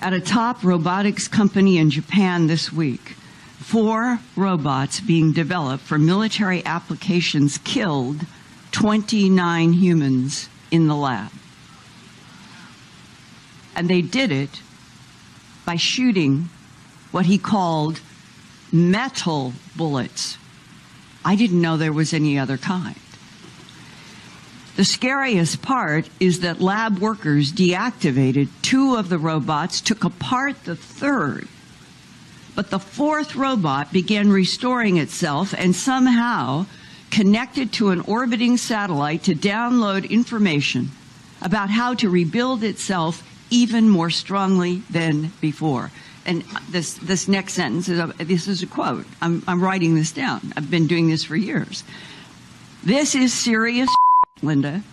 At a top robotics company in Japan this week, 4 robots being developed for military applications killed 29 humans in the lab. And they did it by shooting what he called metal bullets. I didn't know there was any other kind. The scariest part is that lab workers deactivated 2 of the robots, took apart the 3rd, but the 4th robot began restoring itself and somehow connected to an orbiting satellite to download information about how to rebuild itself even more strongly than before. And this next sentence is a quote. I'm writing this down. I've been doing this for years. This is serious, Linda,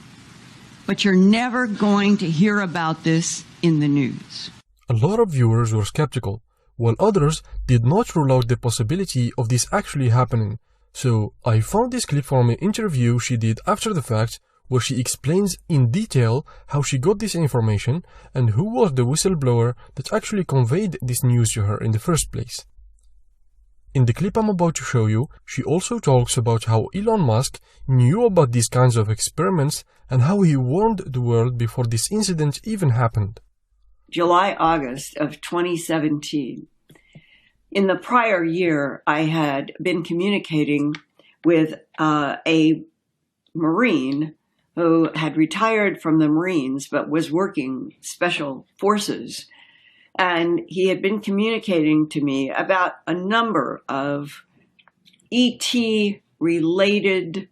but you're never going to hear about this in the news. A lot of viewers were skeptical, while others did not rule out the possibility of this actually happening. So I found this clip from an interview she did after the fact, where she explains in detail how she got this information and who was the whistleblower that actually conveyed this news to her in the first place. In the clip I'm about to show you, she also talks about how Elon Musk knew about these kinds of experiments and how he warned the world before this incident even happened. July, August of 2017. In the prior year, I had been communicating with a Marine who had retired from the Marines but was working special forces. And he had been communicating to me about a number of ET-related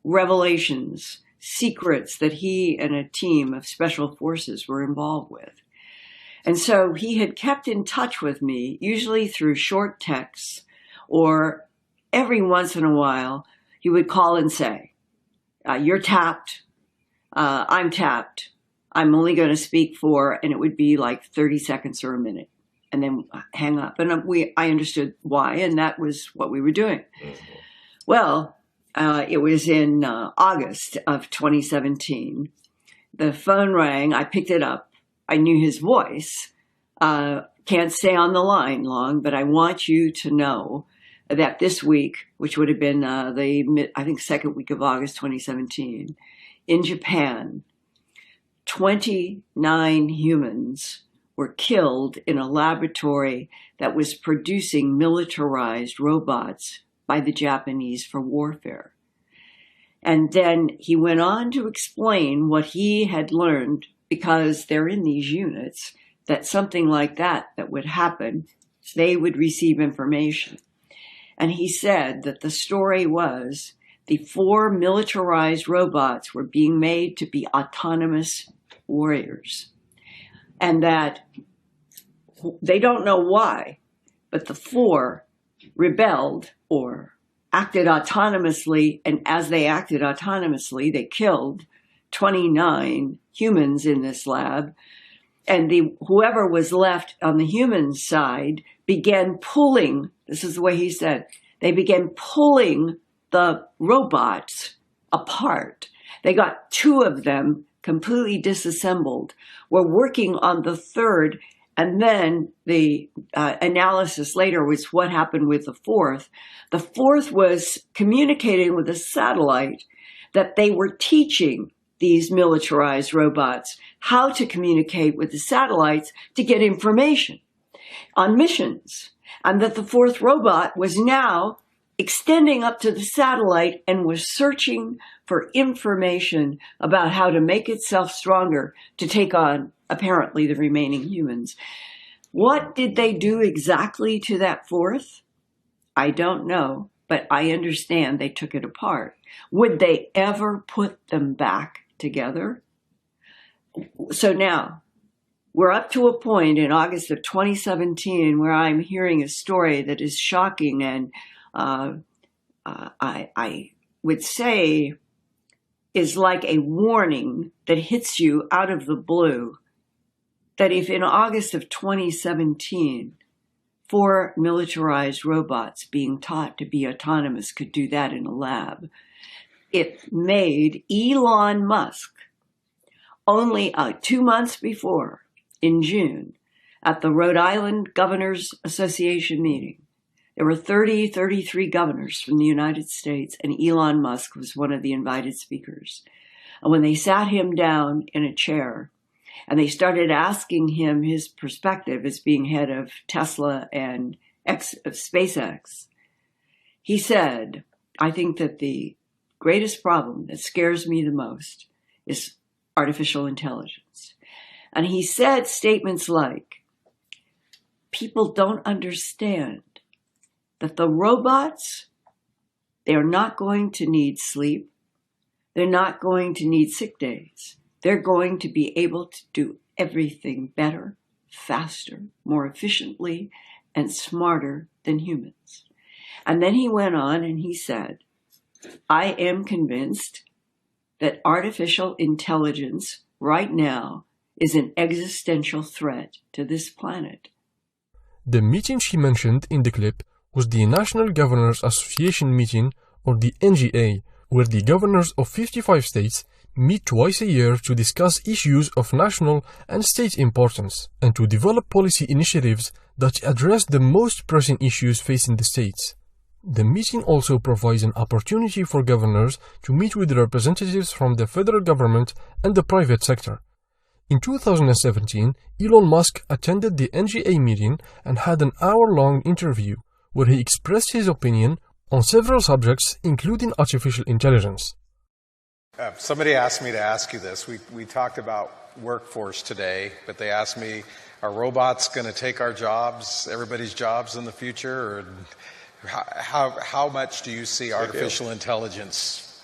revelations, secrets that he and a team of special forces were involved with. And so he had kept in touch with me, usually through short texts, or every once in a while, he would call and say, you're tapped, I'm tapped, I'm only going to speak for, and it would be like 30 seconds or a minute, and then hang up. And I understood why, and that was what we were doing. Well, it was in August of 2017. The phone rang, I picked it up. I knew his voice. Can't stay on the line long, but I want you to know that this week, which would have been I think second week of August 2017, in Japan, 29 humans were killed in a laboratory that was producing militarized robots by the Japanese for warfare. And then he went on to explain what he had learned, because they're in these units, that something like that would happen, they would receive information. And he said that the story was the 4 militarized robots were being made to be autonomous warriors. And that they don't know why, but the 4 rebelled or acted autonomously, and as they acted autonomously, they killed 29 humans in this lab, and whoever was left on the human side began pulling, this is the way he said, they began pulling the robots apart. They got 2 of them completely disassembled, were working on the 3rd, and then the analysis later was what happened with the 4th. The 4th was communicating with a satellite that they were teaching these militarized robots how to communicate with the satellites to get information on missions, and that the 4th robot was now extending up to the satellite and was searching for information about how to make itself stronger to take on, apparently, the remaining humans. What did they do exactly to that 4th? I don't know, but I understand they took it apart. Would they ever put them back together? So now, we're up to a point in August of 2017 where I'm hearing a story that is shocking, and I would say is like a warning that hits you out of the blue, that if in August of 2017, 4 militarized robots being taught to be autonomous could do that in a lab, it made Elon Musk, only 2 months before, in June, at the Rhode Island Governors Association meeting. There were 33 governors from the United States, and Elon Musk was one of the invited speakers. And when they sat him down in a chair and they started asking him his perspective as being head of Tesla and SpaceX, he said, I think that the greatest problem that scares me the most is artificial intelligence. And he said statements like, people don't understand that the robots, they are not going to need sleep. They're not going to need sick days. They're going to be able to do everything better, faster, more efficiently, and smarter than humans. And then he went on and he said, I am convinced that artificial intelligence right now is an existential threat to this planet. The meeting she mentioned in the clip was the National Governors Association meeting, or the NGA, where the governors of 55 states meet twice a year to discuss issues of national and state importance and to develop policy initiatives that address the most pressing issues facing the states. The meeting also provides an opportunity for governors to meet with representatives from the federal government and the private sector. In 2017, Elon Musk attended the NGA meeting and had an hour-long interview where he expressed his opinion on several subjects, including artificial intelligence. Somebody asked me to ask you this. We talked about workforce today, but they asked me, are robots going to take our jobs, everybody's jobs in the future? Or how much do you see artificial intelligence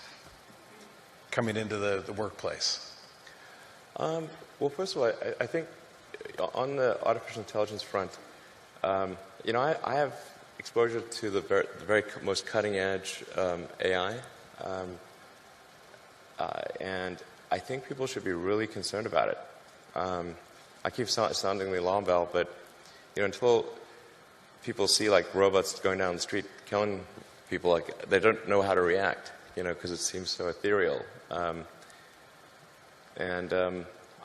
coming into the workplace? Well, first of all, I think on the artificial intelligence front, you know, I have exposure to the very most cutting edge AI, and I think people should be really concerned about it. I keep sounding the alarm bell, but you know, until people see like robots going down the street killing people, like they don't know how to react, you know, because it seems so ethereal.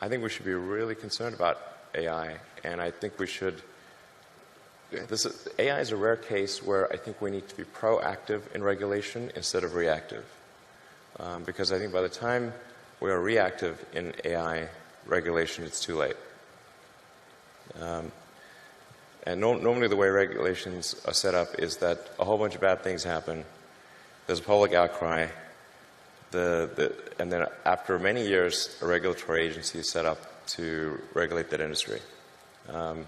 I think we should be really concerned about AI, and I think we should. AI is a rare case where I think we need to be proactive in regulation instead of reactive, because I think by the time we are reactive in AI regulation, it's too late. Normally the way regulations are set up is that a whole bunch of bad things happen, there's a public outcry, and then after many years, a regulatory agency is set up to regulate that industry. And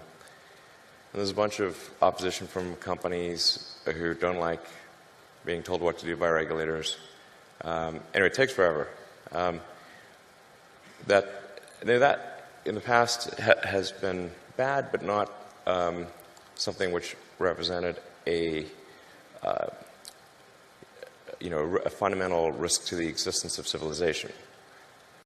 there's a bunch of opposition from companies who don't like being told what to do by regulators. Anyway, it takes forever. That in the past has been bad, but not something which represented a fundamental risk to the existence of civilization.